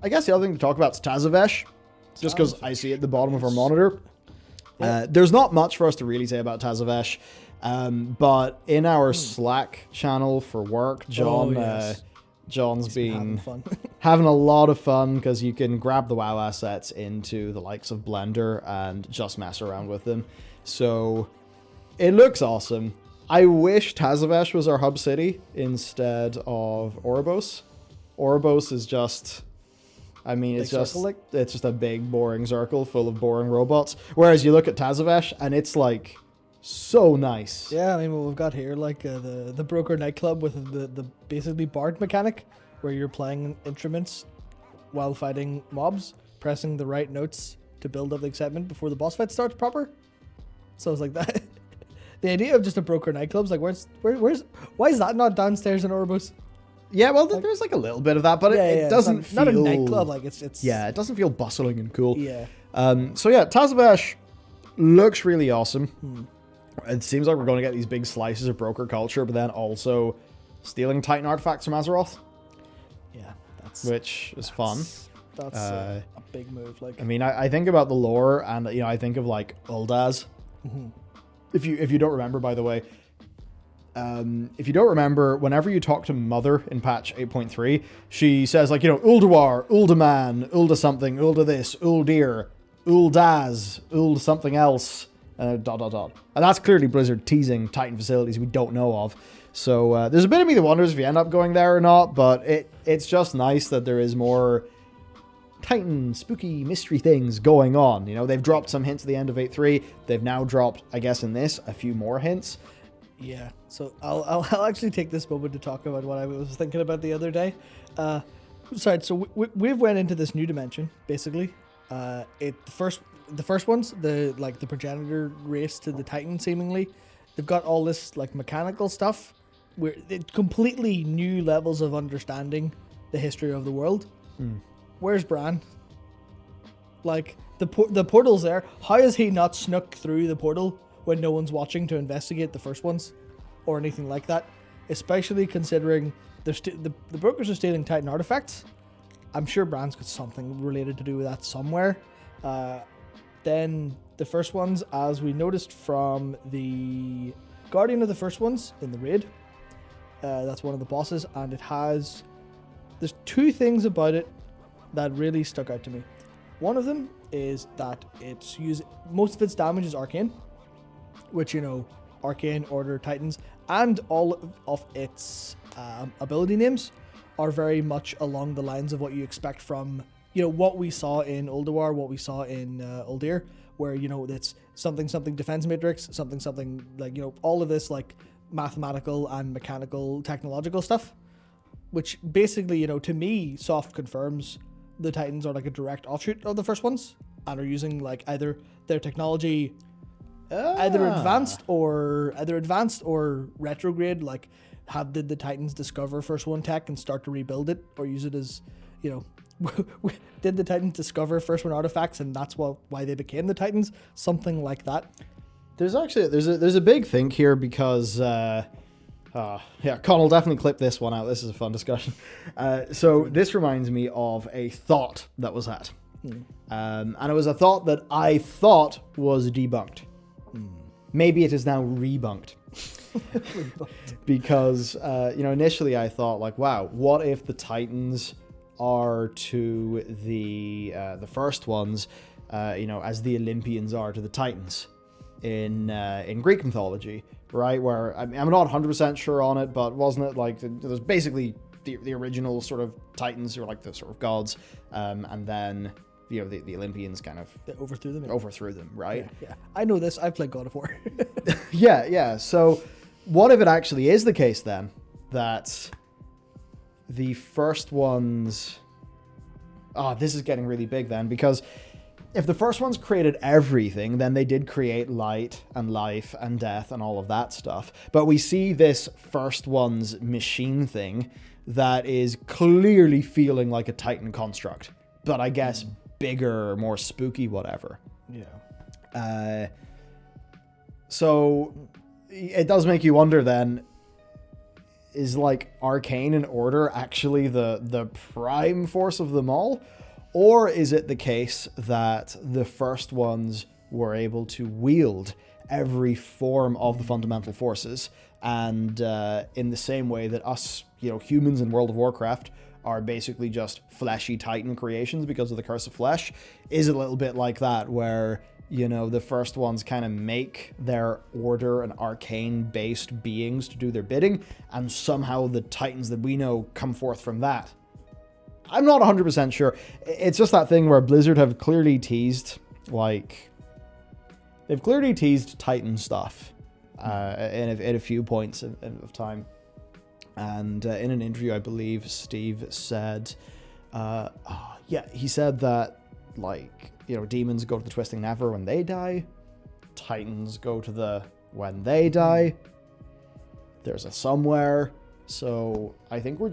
I guess the other thing to talk about is Tazavesh, just because I see it at the bottom of our monitor. There's not much for us to really say about Tazavesh, but in our Slack channel for work, John's been having a lot of fun because you can grab the WoW assets into the likes of Blender and just mess around with them. So it looks awesome. I wish Tazavesh was our hub city instead of Oribos. Oribos is just... I mean, it's just a big, boring circle full of boring robots. Whereas you look at Tazavesh, and it's, like, so nice. Yeah, I mean, what we've got here, like, the broker nightclub with the basically bard mechanic, where you're playing instruments while fighting mobs, pressing the right notes to build up the excitement before the boss fight starts proper. So it's like that. The idea of just a broker nightclub's like, why is that not downstairs in Oribos? Yeah, well, there's like a little bit of that, but it doesn't feel... Not a nightclub, like it's... Yeah, it doesn't feel bustling and cool. Yeah. So yeah, Tazavesh looks really awesome. It seems like we're going to get these big slices of broker culture, but then also stealing Titan artifacts from Azeroth. Yeah, which is fun. That's a big move. Like, I mean, I think about the lore, and I think of like Uldaz. If you don't remember, by the way. If you don't remember, whenever you talk to Mother in patch 8.3, she says, like, Uldawar, Uldaman, Ulda something, Ulda this, Uldir, Uldaz, Uld something else, ... And that's clearly Blizzard teasing Titan facilities we don't know of. So there's a bit of me that wonders if you end up going there or not, but it's just nice that there is more Titan spooky mystery things going on. They've dropped some hints at the end of 8.3. They've now dropped, I guess in this, a few more hints. Yeah, so I'll actually take this moment to talk about what I was thinking about the other day. So we've went into this new dimension basically. The first ones, the progenitor race to the Titan, seemingly, they've got all this like mechanical stuff where it completely new levels of understanding the history of the world. Where's Bran? Like the portal's there. How has he not snuck through the portal when no one's watching to investigate the first ones or anything like that? Especially considering the brokers are stealing Titan artifacts. I'm sure Bran's got something related to do with that somewhere. Then the first ones, as we noticed from the Guardian of the first ones in the raid, that's one of the bosses, and there's two things about it that really stuck out to me. One of them is that most of its damage is arcane, which, Arcane, Order, Titans, and all of its ability names are very much along the lines of what you expect from, what we saw in Uldawar, what we saw in Uldir, where, it's something defense matrix, something like, all of this like mathematical and mechanical technological stuff, which basically, to me, soft confirms the Titans are like a direct offshoot of the first ones and are using like either their technology either advanced or retrograde, like did the Titans discover first one tech and start to rebuild it, or use it as, did the Titans discover first one artifacts and that's why they became the Titans? Something like that. There's a big thing here because Con will definitely clip this one out. This is a fun discussion. So this reminds me of a thought that was had. And it was a thought that I thought was debunked. Maybe it is now rebunked. Because, initially I thought, like, wow, what if the Titans are to the first ones, as the Olympians are to the Titans in Greek mythology, right? Where I'm not 100% sure on it, but wasn't it like there's basically the original sort of Titans who are like the sort of gods, and then the Olympians kind of overthrew them, right? Yeah. I know this. I've played God of War. Yeah. So what if it actually is the case then that the first ones... this is getting really big then, because if the first ones created everything, then they did create light and life and death and all of that stuff. But we see this first one's machine thing that is clearly feeling like a Titan construct, but I guess bigger, more spooky, whatever. Yeah. So it does make you wonder then, is like Arcane and Order actually the prime force of them all? Or is it the case that the first ones were able to wield every form of the fundamental forces, and in the same way that us, humans in World of Warcraft are basically just fleshy Titan creations because of the curse of flesh? Is it a little bit like that, where the first ones kind of make their Order and Arcane-based beings to do their bidding, and somehow the Titans that we know come forth from that? I'm not 100% sure. It's just that thing where Blizzard have clearly teased, they've clearly teased Titan stuff in a few points of time. And in an interview, I believe Steve said, he said that, demons go to the Twisting Never when they die. Titans go to the when they die. There's a somewhere. So I think we're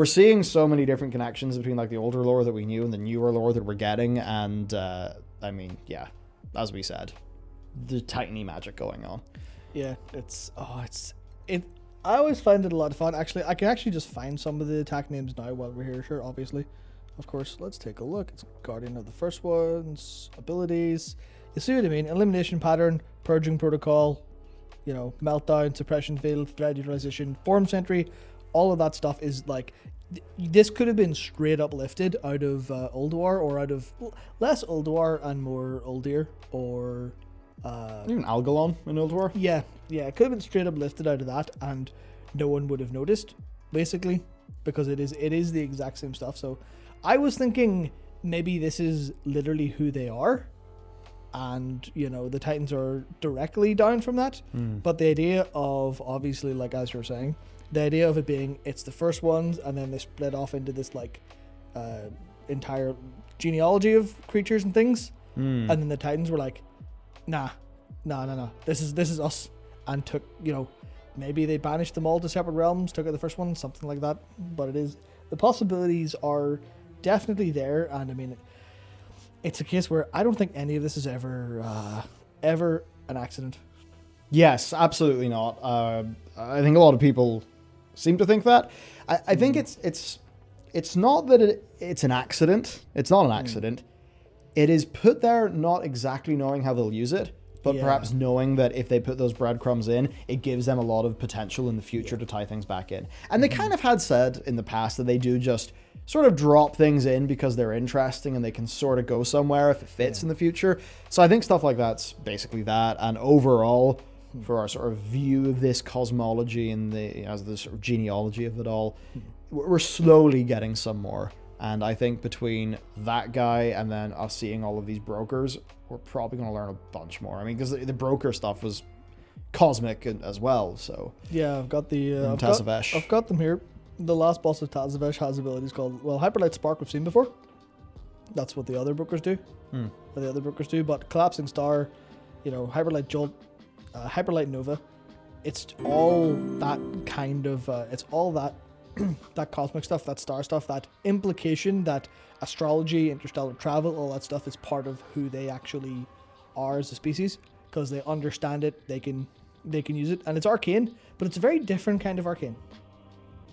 seeing so many different connections between the older lore that we knew and the newer lore that we're getting. And as we said, the Titany magic going on. Yeah, I always find it a lot of fun. Actually, I can actually just find some of the attack names now while we're here. Sure, obviously. Of course, let's take a look. It's Guardian of the First Ones, abilities. You see what I mean? Elimination pattern, purging protocol, meltdown, suppression field, threat utilization, form sentry. All of that stuff is this could have been straight up lifted out of Ulduar, or out of less Ulduar and more Uldir, or even Algalon in Ulduar. Yeah, it could have been straight up lifted out of that, and no one would have noticed, basically, because it is the exact same stuff. So I was thinking maybe this is literally who they are, and the Titans are directly down from that. But the idea of, obviously, as you're saying, the idea of it being it's the first ones, and then they split off into this entire genealogy of creatures and things, and then the Titans were like, nah, this is us, and took, maybe they banished them all to separate realms, took out the first one, something like that. But the possibilities are definitely there, and I mean, it's a case where I don't think any of this is ever an accident. Yes, absolutely not. I think a lot of people seem to think that. I think it's not that it's an accident. It's not an accident. It is put there not exactly knowing how they'll use it, but perhaps knowing that if they put those breadcrumbs in, it gives them a lot of potential in the future to tie things back in. And they kind of had said in the past that they do just sort of drop things in because they're interesting and they can sort of go somewhere if it fits in the future. So I think stuff like that's basically that. And overall, for our sort of view of this cosmology and as the sort of genealogy of it all, we're slowly getting some more. And I think between that guy and then us seeing all of these brokers, we're probably going to learn a bunch more. I mean, because the broker stuff was cosmic as well. So yeah, I've got the Tazavesh. I've got them here. The last boss of Tazavesh has abilities called, Hyperlight Spark we've seen before. That's what the other brokers do. But Collapsing Star, Hyperlight Jolt, Hyperlight Nova, it's all that kind of it's all that that cosmic stuff, that star stuff, that implication that astrology, interstellar travel, all that stuff is part of who they actually are as a species, because they understand it, they can use it, and it's arcane, but it's a very different kind of arcane,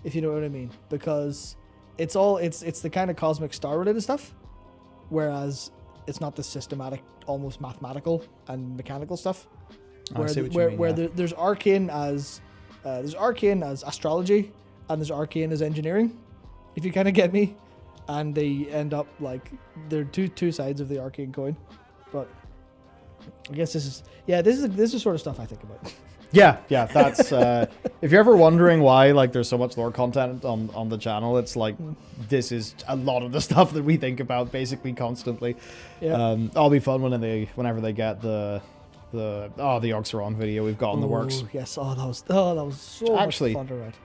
if you know what I mean, because it's the kind of cosmic star related stuff, whereas it's not the systematic, almost mathematical and mechanical stuff. There's arcane as astrology, and there's arcane as engineering, if you kind of get me, and they end up they're two sides of the arcane coin. But I guess this is sort of stuff I think about. Yeah, that's if you're ever wondering why there's so much lore content on the channel, it's this is a lot of the stuff that we think about basically constantly. Yeah. It'll be fun whenever they get the Oxeron video we've got in the works. Yes, that was so much fun to write.